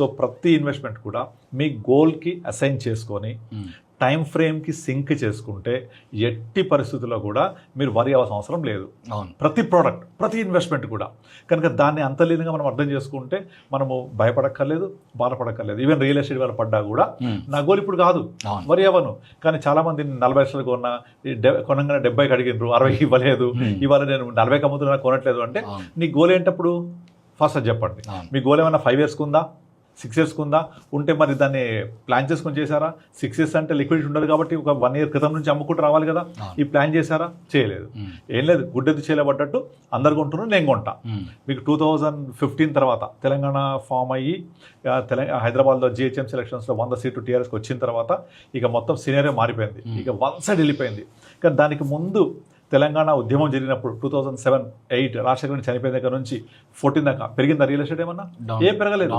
So ప్రతి investment కూడా మీ గోల్కి assign చేసుకొని టైం ఫ్రేమ్కి సింక్ చేసుకుంటే ఎట్టి పరిస్థితుల్లో కూడా మీరు వరి అవ్వాల్సిన అవసరం లేదు. ప్రతి ప్రోడక్ట్, ప్రతి ఇన్వెస్ట్మెంట్ కూడా. కనుక దాన్ని అంతర్లీనంగా మనం అర్థం చేసుకుంటే మనము భయపడక్కర్లేదు, బాధపడక్కర్లేదు. ఈవెన్ రియల్ ఎస్టేట్ వల్ల పడ్డా కూడా నా గోల్ ఇప్పుడు కాదు, వరి అవ్వను. కానీ చాలామంది 40 లక్షలు కొన్నా, కొనగానే 70కి అడిగినారు, 60కి ఇవ్వలేదు, ఇవాళ నేను 40కి అమ్ముతున్నా కొనట్లేదు అంటే నీ గోల్ ఏంటప్పుడు ఫస్ట్ అది చెప్పండి. మీ గోల్ ఏమైనా 5 yearsకి ఉందా, 6 yearsకి ఉందా? ఉంటే మరి దాన్ని ప్లాన్ చేసుకొని చేశారా? 6 years అంటే లిక్విడిటీ ఉండదు కాబట్టి ఒక 1 year క్రితం నుంచి అమ్ముకుంటూ రావాలి కదా. ఈ ప్లాన్ చేశారా? చేయలేదు. ఏం లేదు, గుడ్డెద్దు చేయలేబడ్డట్టు అందరు కొంటున్నారు, నేను కొంటా. మీకు 2015 తర్వాత తెలంగాణ ఫామ్ అయ్యి హైదరాబాద్లో GHMC ఎలక్షన్స్లో 100 సీట్లు TRSకి వచ్చిన తర్వాత ఇక మొత్తం సినారియో మారిపోయింది. ఇక వన్ సైడ్ వెళ్ళిపోయింది. కానీ దానికి ముందు తెలంగాణ ఉద్యమం జరిగినప్పుడు 2007-8 రాజశేఖర్ చనిపోయిన దగ్గర నుంచి 14 దాకా పెరిగిందా రియల్ ఎస్టేట్? ఏమన్నా ఏం పెరగలేదు.